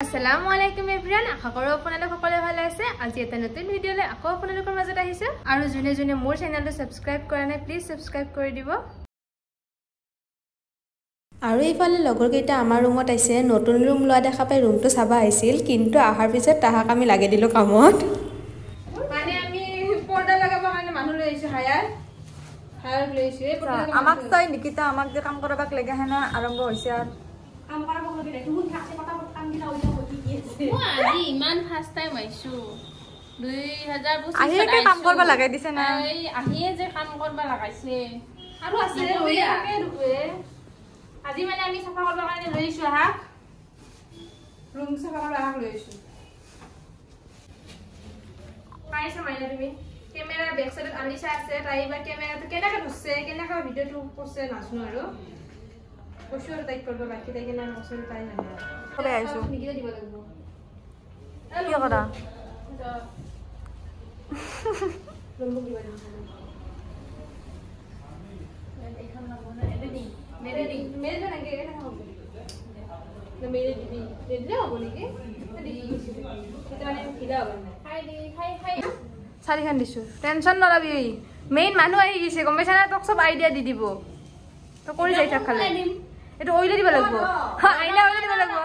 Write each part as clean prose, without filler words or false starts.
Assalamualaikum everyone. আশা কৰো আপোনালোক সকলোৱে ভালে আছে। আজি এটা নতুন ভিডিঅ'লৈ আকৌ আপোনালোকৰ মাজত আহিছো আৰু যোনে যোনে মোৰ চেনেলটো সাবস্ক্ৰাইব কৰা নাই প্লিজ সাবস্ক্ৰাইব কৰি দিব। আৰু এইফালে লগৰ কেইটা আমাৰ ৰুমত আহিছে নতুন ৰুম লোৱা দেখা পাই ৰুমটো চাবা আহিছিল কিন্তু আহাৰ পিছত তাহাক আমি লাগি দিলো কামত। মানে আমি পৰ্দা লগাব কাৰণে মানুহ লৈ আহিছো হায়াৰ লৈছো এই পৰ্দা আমাক চাই নিকিতা আমাক যে কাম কৰাবাক লাগে হেনা আৰম্ভ হৈছে আৰু কাম কৰাব লাগে দেখো মোক কাছে কথা কাম দিলা হইছে হতি কি আছে মই আজি ইমান ফাৰ্স্ট টাইম আইছো 2025 আহিকে কাম কৰবা লাগাই দিছে না এই আহিয়ে যে কাম কৰবা লাগাইছে আৰু আছে হৈ থাকে দুৱে আজি মানে আমি সাফা কৰবা কাৰণে লৈছো হা ৰুম সাফা কৰবা লৈছো পাইছা মাইনা তুমি ক্যামেৰা বেক সাইডত আনিছা আছে তাইবা ক্যামেৰাটো কেনেকা ধৰছে কেনেকা ভিডিওটো কৰছে নাছনো আৰু ওচৰ টাইপ কৰিব বাকি তাই কেনে ওচৰ টাই জানা কবে আইছো নিকিলে দিব লাগিব কি কৰা লম্বু দিব লাগিব এখন লাগবনা এডিটিং মেরে নাকি এটা হবে না মেরে দিবি দিলে হবে নাকি এটা মানে কিলা হবে না হাই চাৰিখান দিছো টেনচন নলবি মেইন মানুহ আহি গিছে গম পাইছা না তোক সব আইডিয়া দি দিব তো কৰি যাই থাক খালি এটো ওইলে দিব লাগব আইনা ওইলে দিব লাগব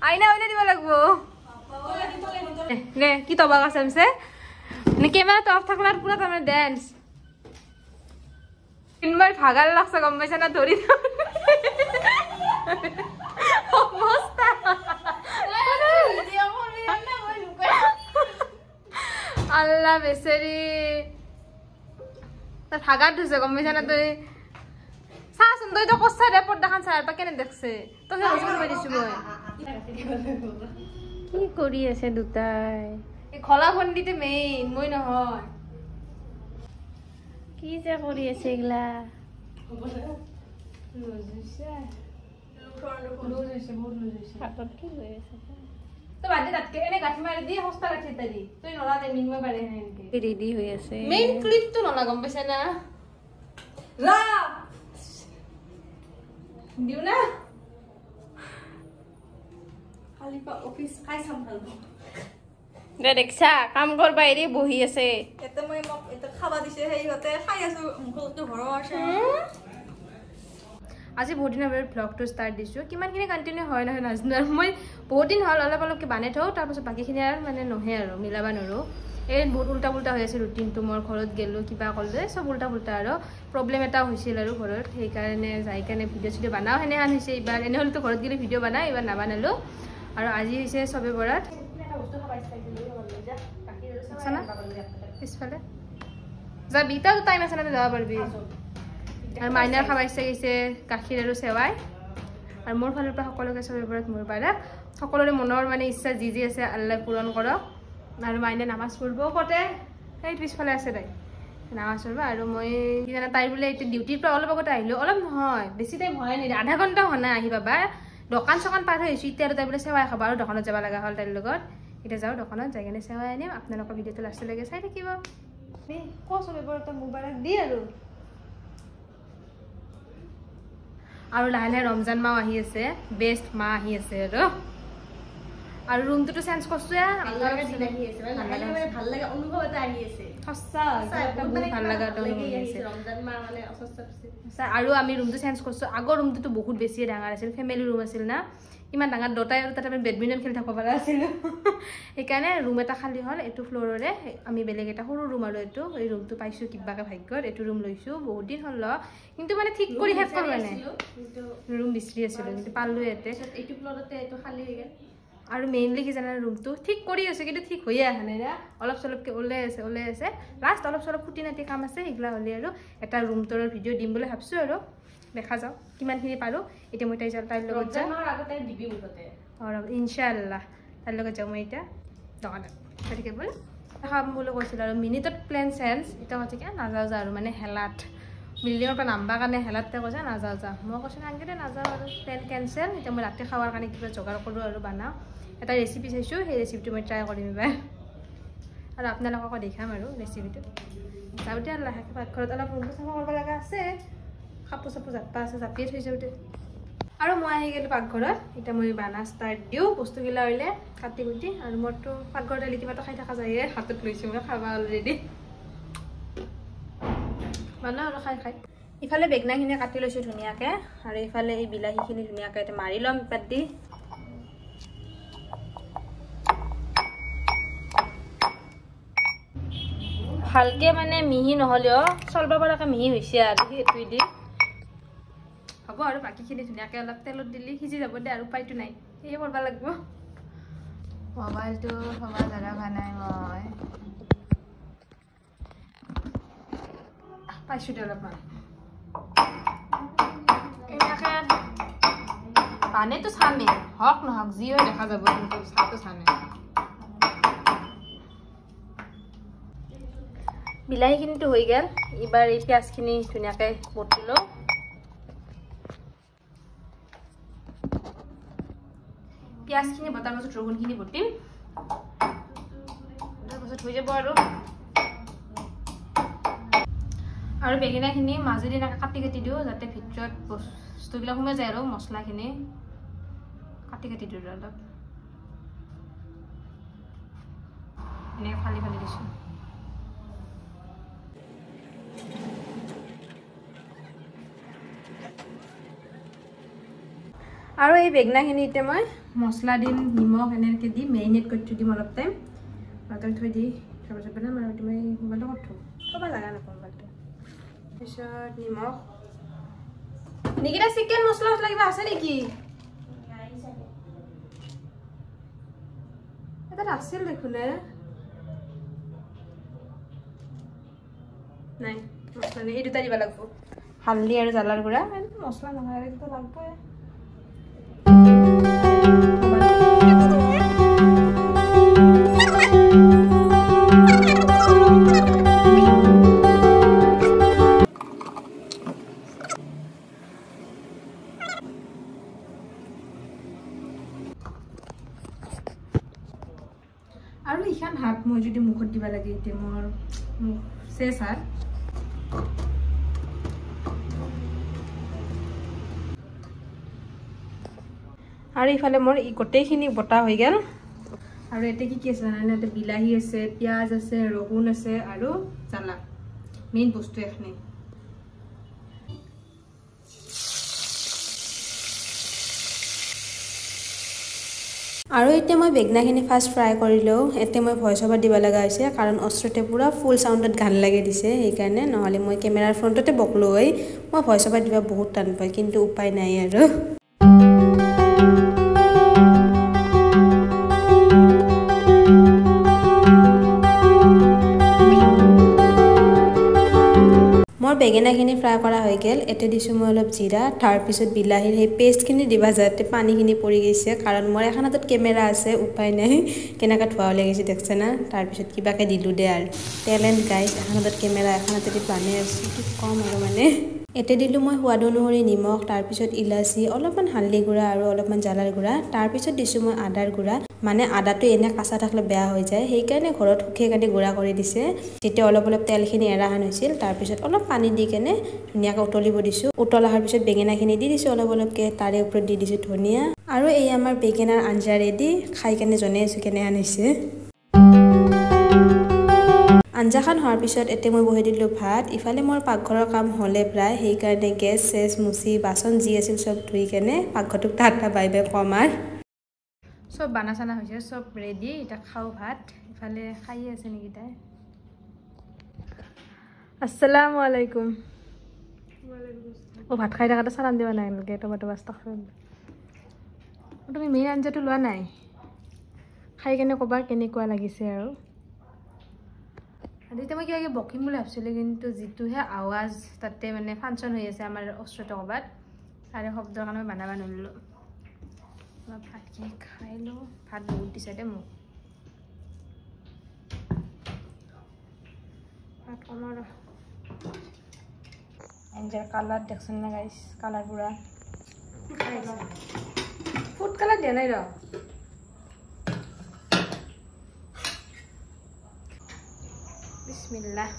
আইনা ওইলে দিব লাগব নে কি তবা কাছমছে নে ক্যামেরা তো অফ থাকলার পুরো তুমি ডান্স তিনবার ভাগাল লাগছে গম পাইছা না ধরি অবস্থা আল্লাহ বেসেরি তা ভাগার দিছে গম পাইছা না তুই সাসুন তুই তো কষ্ট রে পর্দা খান সার পা কেনে দেখছে তো হে রসুন কই দিছি মই কি করি আছে দুটাই এই খলা ফন্দিতে মেইন মই নহয় কি যে করি আছে এগলা হাতত কি হৈ আছে তো বাদে তাতকে এনে গাঠি মাৰি দি হস্তা গাঠি তাৰি তুই নলা দে মিনমে পাৰে হেনকে ৰেডি হৈ আছে মেইন ক্লিপ তো নলা গম পাইছে না লা দিও না খালি পা অফিস খাই সম্ভালব দে দেখছা কাম কৰবা এৰি বহি আছে এতে মই মোক এতে খাবা দিছে হেই হতে খাই আছো মুখটো ঘৰ আছে আজি বহুত দিনৰ ব্লগটো ষ্টাৰ্ট দিছো কিমানখিনি কন্টিনিউ হয় নহয় নাজনো আৰু মই বহুত দিন হল অলপ অলপকে বানে থওঁ তাৰ পাছত বাকিখিনি আৰু মানে নহে আৰু মিলাবা নৰো এই বহুত উল্টা পুল্টা হৈ আছে ৰুটিনটো মোৰ ঘৰত গেলো কিবা কৰিলে সব উল্টা পুল্টা আৰু প্ৰবলেম এটা হৈছিল আৰু ঘৰত সেই কাৰণে যাই কাৰণে ভিডিঅ' চিডিঅ' বানাও হেনে হান হৈছে এইবাৰ এনে হলতো ঘৰত গেলে ভিডিঅ' বানাই এইবাৰ নাবানালো আৰু আজি হৈছে সবে বৰাত পিছফালে যাবি তাও টাইম আছে না যাব পাৰবি আৰ মাইনাৰ খাবাইছে গেছে গাখীৰ আৰু সেৱাই আৰু মোৰ ফালৰ পৰা সকলোকে সবে বৰাত মোৰ পাৰা সকলোৰে মনৰ মানে ইচ্ছা যি যি আছে আল্লাহ পূৰণ কৰক আৰু মাইনা নামাজ পঢ়ব কতে এই পিছফালে আছে তাই নামাজ পঢ়ব আৰু মই কি জানা তাই বোলে এতিয়া ডিউটিৰ পৰা অলপ আগতে আহিলো অলপ নহয় বেছি টাইম হয় নাই আধা ঘণ্টা হোৱা নাই আহি পাবা দোকান চকান পাৰ হৈছো এতিয়া আৰু তাই বোলে সেৱাই খাব আৰু দোকানত যাব লগা হ'ল তাইৰ লগত এটা যাও দোকানত যাই কেনে সেৱাই আনিম আপোনালোকৰ ভিডিঅ'টো লাষ্টলৈকে চাই থাকিব সবে বৰাত মুবাৰক দি আৰু লাহে লাহে ৰমজান মাহ আহি আছে বেষ্ট মাহ আহি আছে আৰু ৰুমটো চেঞ্জ কৰছো ভাল লাগে অনুভৱ এটা আহি আছে সঁচা ভাল লগা ৰমজান মাহ মানে অস্বস্তি আৰু আমি ৰুমটো চেঞ্জ কৰছো আগৰ ৰুমটো বহুত বেছি ডাঙৰ আছিল ফেমিলি ৰুম আছিল না ইমান ডাঙৰ দুটাই আৰু তাতে আমি বেডমিণ্টন খেলি থাকিব পৰা আছিলো সেইকাৰণে ৰুম এটা খালী হ'ল এইটো ফ্ল'ৰৰে আমি বেলেগ এটা সৰু ৰুম আৰু এইটো এই ৰুমটো পাইছো কিবাকে ভাগ্যত এইটো ৰুম লৈছো বহুত দিন হ'ল কিন্তু মানে ঠিক কৰি শেষ কৰিব নাই ৰুম বিচাৰি আছিলো কিন্তু পালো ইয়াতে এইটো ফ্ল'ৰতে এইটো খালী হৈ গ'ল আৰু মেইনলি কি জানা ৰুমটো ঠিক কৰি আছে কিন্তু ঠিক হৈয়ে অহা নাই না অলপ চলপকে ওলাই আছে লাষ্ট অলপ চলপ খুটি নাটি কাম আছে সেইগলা হ'লে আৰু এটা ৰুম টৰৰ ভিডিঅ' দিম বুলি ভাবছো আৰু দেখা যাও কিমানখিনি পাৰো এতিয়া মই তাইৰ লগত যাম আগতে দিবি মুঠতে ইনশাআল্লাহ তাইৰ লগত যাম মই এতিয়া দোকানত ঠিক আছে খাম বুলি কৈছিল আৰু মিনিটত প্লেন চেঞ্জ এতিয়া কৈছে কি নাযাওঁ যা আৰু মানে হেলাত বিল্ডিঙৰ পৰা নাম্বাৰ কাৰণে হেলাতে কৈছে নাযাওঁ যা মই কৈছোঁ আনকেইটা নাযাওঁ আৰু প্লেন কেঞ্চেল এতিয়া মই ৰাতি খাৱাৰ কাৰণে কিবা যোগাৰ কৰোঁ আৰু বনাওঁ এটা ৰেচিপি চাইছোঁ সেই ৰেচিপিটো মই ট্ৰাই কৰিম এইবাৰ আৰু আপোনালোককো দেখাম আৰু ৰেচিপিটো যাওঁ দিয়া লাহেকৈ পাকঘৰত অলপ ৰুমটো চাফা কৰিব লগা আছে কাপোৰ চাপোৰ জাপা আছে জাপিয়ে থৈ যাওঁ আৰু মই আহি গ'লো পাকঘৰত এতিয়া মই বানা ষ্টাৰ্ট দিওঁ বস্তুগিলা হ'লে কাটি কুটি আৰু মোৰতো পাকঘৰত আহিলে কিবা এটা খাই থকা যায় হাতত লৈছোঁ মই খাবা অলৰেডি বানা আৰু খাই ইফালে বেগনাখিনি কাটি লৈছোঁ ধুনীয়াকৈ আৰু ইফালে এই বিলাহীখিনি ধুনীয়াকৈ এতিয়া মাৰি ল'ম পাত দি ভালকৈ মানে মিহি নহ'লেও চলব পৰাকৈ মিহি হৈছে আৰু সেইটোৱে দি হ'ব আৰু বাকীখিনি ধুনীয়াকৈ অলপ তেলত দিলে সিজি যাব দে আৰু উপায়টো নাই সেয়ে কৰিব লাগিব মোবাইলটো হ'ব ধৰা হোৱা নাই মই পাইছোঁ দে অলপমান এনেকৈ পানীটো চামেই হওক নহওক যি হয় দেখা যাব কিন্তু চাহটো চামে বিলাহীখিনিতো হৈ গ'ল এইবাৰ এই পিঁয়াজখিনি ধুনীয়াকৈ বটি লওঁ পিঁয়াজখিনি বটাৰ পাছত ৰহুনখিনি বটিম তাৰপাছত হৈ যাব আৰু বেঙেনাখিনি মাজেদি এনেকৈ কাটি কাটি দিওঁ যাতে ভিতৰত বস্তুবিলাক সোমাই যায় আৰু মছলাখিনি কাটি কাটি দিওঁ অলপ এনেকৈ ফালি ফালি দিছোঁ আৰু এই বেগনাখিনি এতিয়া মই মছলা দিম নিমখ এনেকৈ দি মেৰিনেট কৰি থৈ দিম অলপ টাইম ভালকৈ থৈ দি তাৰপিছত বনাম আৰু তুমি মোবাইলটো ক'ত থওঁ থ'ব লগা নাপাওঁ মোবাইলটো তাৰপিছত নিমখ নিকিতা চিকেন মছলা মছলা কিবা আছে নেকি এটা আছিল দেখোন নাই মছলা নাই এই দুটা দিব লাগিব হালধি আৰু জ্বালাৰ গুড়া মছলা নহয় আৰু এইটো লাগবই আৰু এইখান হাত মই যদি মুখত দিব লাগে এতিয়া মোৰ মুখ চেচ হাত আৰু ইফালে মোৰ গোটেইখিনি বটা হৈ গ'ল আৰু এতিয়া কি আছে জানানে এতিয়া বিলাহী আছে পিঁয়াজ আছে ৰহুন আছে আৰু জ্বালা মেইন বস্তু এখনি আৰু এতিয়া মই বেগনাখিনি ফাৰ্ষ্ট ফ্ৰাই কৰিলোঁ এতিয়া মই ভইচ অভাৰ দিব লগা হৈছে কাৰণ অস্ত্ৰতে পুৰা ফুল চাউণ্ডত গান লাগি দিছে সেইকাৰণে নহ'লে মই কেমেৰাৰ ফ্ৰণ্টতে বকলোঁ হয় মই ভইচ অভাৰ দিব বহুত টান পাই কিন্তু উপায় নাই আৰু মোৰ বেগেনাখিনি ফ্ৰাই কৰা হৈ গ'ল এতিয়া দিছোঁ মই অলপ জিৰা তাৰপিছত বিলাহীৰ সেই পেষ্টখিনি দিবা যাতে পানীখিনি পৰি গৈছে কাৰণ মোৰ এখন হাতত কেমেৰা আছে উপায় নাই কেনেকৈ ধোৱা ওলাই গৈছে দেখছে না তাৰপিছত কিবাকৈ দিলোঁ দে আৰু টেলেণ্ট গাইজ এখন হাতত কেমেৰা এখন হাতেদি পানী আছে কি কম আৰু মানে এতিয়া দিলোঁ মই সোৱাদ অনুসৰি নিমখ তাৰপিছত ইলাচি অলপমান হালধি গুড়া আৰু অলপমান জ্বালাৰ গুড়া তাৰপিছত দিছোঁ মই আদাৰ গুড়া মানে আদাটো এনে কাঁচা থাকিলে বেয়া হৈ যায় সেইকাৰণে ঘৰত শুকাই কাটি গুড়া কৰি দিছে যেতিয়া অলপ অলপ তেলখিনি এৰাহান হৈছিল তাৰপিছত অলপ পানী দি কেনে ধুনীয়াকৈ উতলিব দিছোঁ উতল অহাৰ পিছত বেঙেনাখিনি দি দিছোঁ অলপ অলপকৈ তাৰে ওপৰত দি দিছোঁ ধনিয়া আৰু এই আমাৰ বেঙেনাৰ আঞ্জা ৰেডি খাই কেনে জনাই আছোঁ কেনে আনিছে আঞ্জাখন হোৱাৰ পিছত এতিয়া মই বহি দিলোঁ ভাত ইফালে মোৰ পাকঘৰৰ কাম হ'লে প্ৰায় সেইকাৰণে গেছ চেছ মুচি বাচন যি আছিল চব ধুই কেনে পাকঘৰটোক টাটা বাই বাই কম আৰু সব বানা চানা হৈছে সব ৰেডি এটা খাও ভাত ইফালে খাই আছে নেকি তাই আসসালামু আলাইকুম ও ভাত খাই থাকাতে সালাম দিবা নাই এনেকৈ টমাটো বাস্তা তুমি মেইন আঞ্জাটো লোৱা নাই খাই কেনে ক'বা কেনেকুৱা লাগিছে আৰু তেতিয়া মই কিবা বকিম বুলি ভাবিছিলোঁ কিন্তু যিটোহে আৱাজ তাতে মানে ফাংচন হৈ আছে আমাৰ অস্ত্ৰটো ক'ৰবাত তাৰে শব্দৰ কাৰণে মই বানাব নোৱাৰিলোঁ অলপ ভাতখিনি খাই লওঁ ভাত বহুত দিছে দে মোক ভাত কম আৰু এঞ্জাৰ কালাৰ দেখোন না গাইছ কালাৰ পুৰা ফুড কালাৰ দিয়া নাই ৰ বিসমিল্লাহ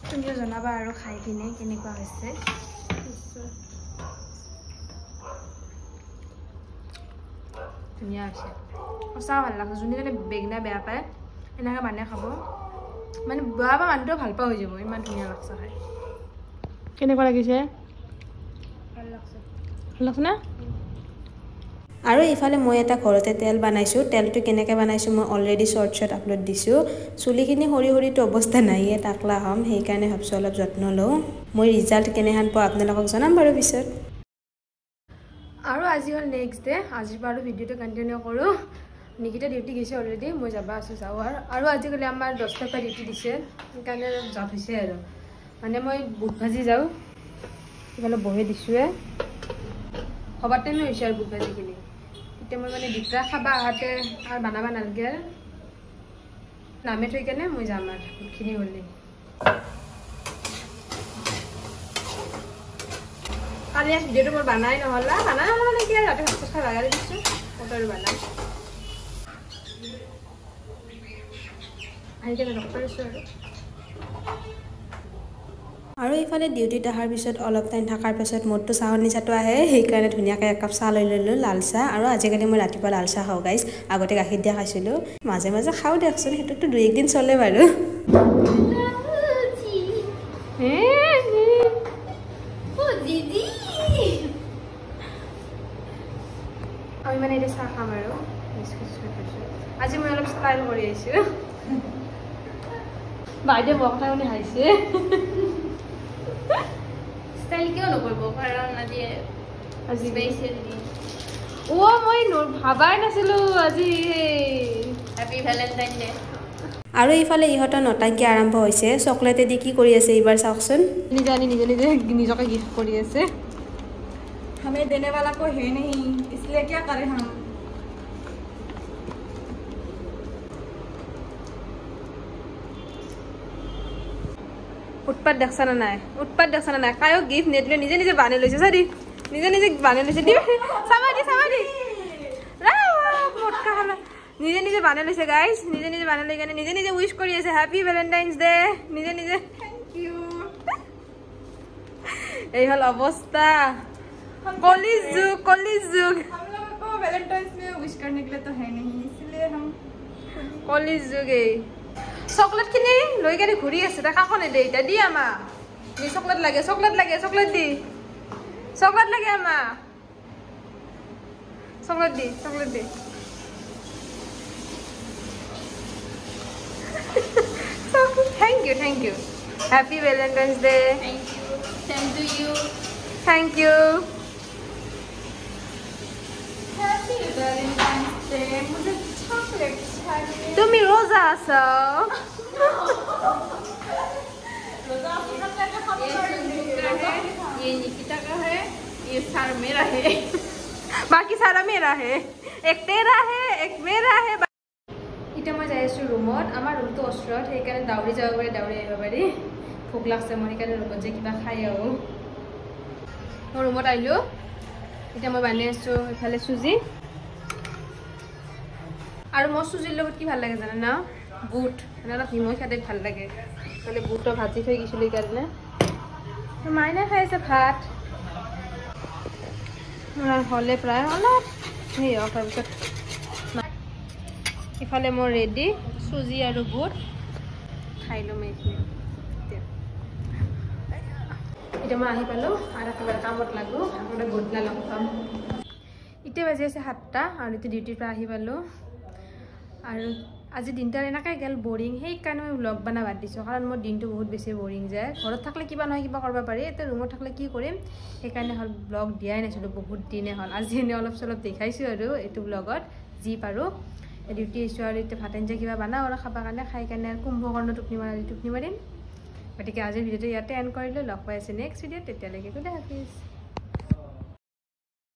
তুমিও জনাবা আৰু খাই কিনে কেনেকুৱা হৈছে ধুনীয়া হৈছে সঁচা ভাল লাগছে যোনে যোনে বেঙেনা বেয়া পায় এনেকৈ বানাই খাব মানে বেয়া পায় মানুহটো ভাল পোৱা হৈ যাব ইমান ধুনীয়া লাগছে খাই কেনেকুৱা লাগিছে ভাল লাগছে না আৰু ইফালে মই এটা ঘৰতে তেল বানাইছোঁ তেলটো কেনেকৈ বানাইছোঁ মই অলৰেডি শ্বৰ্টছত আপলোড দিছোঁ চুলিখিনি সৰি সৰিটো অৱস্থা নাইয়ে টাকলা হ'ম সেইকাৰণে ভাবছোঁ অলপ যত্ন লওঁ মই ৰিজাল্ট কেনেহেন পাওঁ আপোনালোকক জনাম বাৰু পিছত আৰু আজি হ'ল নেক্সট ডে আজিৰ পৰা আৰু ভিডিঅ'টো কণ্টিনিউ কৰোঁ নিকিতা ডিউটি গৈছে অলৰেডি মই যাব আছোঁ যাওঁ আৰু আজিকালি আমাৰ 10টাৰ পৰা ডিউটি দিছে সেইকাৰণে যাব হৈছে আৰু মানে মই বুট ভাজি যাওঁ ইফালে বহি দিছোঁৱে খবৰ টাইমে হৈছে আৰু বুট ভাজিখিনি এতিয়া মই মানে দুটা খাবা আহাতে আৰু বনাব নালাগে নামে থৈ কেনে মই যাম আৰু বুটখিনি হ'লে কালি ভিডিঅ'টো মোৰ বনাই নহ'লা মানে কি আৰু ৰাতি ভাত চাত খাই লগাই দিছোঁ কত আৰু বনাম আহি কেনে ডক্টৰ আছোঁ আৰু ইফালে ডিউটিত অহাৰ পিছত অলপ টাইম থকাৰ পিছত মোৰতো চাহৰ নিচাটো আহে সেইকাৰণে ধুনীয়াকৈ একাপ চাহ লৈ ল'লোঁ লাল চাহ আৰু আজিকালি মই ৰাতিপুৱা লাল চাহ খাওঁ গাইজ আগতে গাখীৰ দিয়া খাইছিলোঁ মাজে মাজে খাওঁ দিয়কচোন সেইটোতো 2-1 দিন চলে বাৰু আমি মানে এতিয়া চাহ খাম আৰু আজি মই অলপ ষ্টাইল কৰি আহিছোঁ বাইদেউ মোৰ কথা শুনি হাঁহিছে ষ্টাইল কিয় নকৰিব কাৰণ আজি স্পেচিয়েল মই ভাবাই নাছিলোঁ আজি হেপী ভেলেণ্টাইন ডে আৰু ইফালে ইহঁতৰ নটাংকি আৰম্ভ হৈছে চকলেটেদি কি কৰি আছে এইবাৰ চাওকচোন নিজে নিজকে গিফ্ট কৰি আছে हमें देने वाला कोई है नहीं इसलिए क्या करें हम উৎপাত দেখছা না নাই কায়ো গিফ্ট নিদিলে নিজে নিজে বানাই লৈছে চাৰি নিজে বানাই লৈছে চাবা দি মটকা খালা নিজে বানাই লৈছে গাইজ নিজে বানাই লৈ কেনে নিজে উইশ কৰি আছে হেপী ভেলেণ্টাইন্স ডে নিজে थैंक यू এই হল অৱস্থা কলিজ যুগ हम लोगों को वैलेंटाइंस में विश करने के लिए तो है नहीं इसलिए हम কলিজ যুগ এই চকলেট খিনি লৈ কেনে ঘূৰি আছে তাক কাকো নেদে এতিয়া দি আমা নি চকলেট লাগে দি চকলেট লাগে আমা চকলেট দি thank you happy Valentine's day thank you happy Valentine's day मुझे चॉकलेट चाहिए তুমি রোজা আছো रोजा आपके साथ लेकर हम ये निकिता का है ये सारा मेरा है बाकी सारा मेरा है एक तेरा है एक मेरा है এতিয়া মই যাই আছো ৰুমত আমাৰ ৰুমটো ওচৰত সেইকাৰণে দাউৰি যাব আহিব পাৰি ভোক লাগছে মই সেইকাৰণে ৰুমত যে কিবা খাই আহোঁ মই ৰুমত আহিলোঁ এতিয়া মই বানাই আছোঁ ইফালে চুজি আৰু মোৰ চুজিৰ লগত কি ভাল লাগে জানে না বুট অলপ নিমখ খাই ভাল লাগে মানে বুটটো ভাজি থৈ গৈছিলোঁ সেইকাৰণে মাইনা খাই আছে ভাত হ'লে প্ৰায় অলপ সেই হওক তাৰপিছত ইফালে মোৰ ৰেডি চুজি আৰু বুট খাই ল'ম এইখিনি এতিয়া মই আহি পালোঁ আৰু একেবাৰে কামত লাগো একেবাৰে গধূলা লগ পাম এতিয়া বাজি আছে 7টা আৰু এতিয়া ডিউটিৰ পৰা আহি পালোঁ আৰু আজি দিনটো এনেকৈ গ'ল বৰিং সেইকাৰণে মই ব্লগ বনাব বাদ দিছোঁ কাৰণ মোৰ দিনটো বহুত বেছি বৰিং যায় ঘৰত থাকিলে কিবা নহয় কিবা কৰিব পাৰি এতিয়া ৰুমত থাকিলে কি কৰিম সেইকাৰণে হ'ল ব্লগ দিয়াই নাছিলোঁ বহুত দিনে হ'ল আজি এনেই অলপ চলপ দেখাইছোঁ আৰু এইটো ব্লগত যি পাৰোঁ ডিউটি আহিছোঁ আৰু এতিয়া ভাত আঞ্জা কিবা বনাওঁ আৰু খাবৰ কাৰণে খাই কাৰণে কুম্ভকৰ্ণ টোপনি মাৰিম গতিকে আজিৰ ভিডিঅ'টো ইয়াতে এণ্ড কৰিলোঁ লগ পাই আছোঁ নেক্সট ভিডিঅ'ত তেতিয়ালৈকে গুড হাফিজ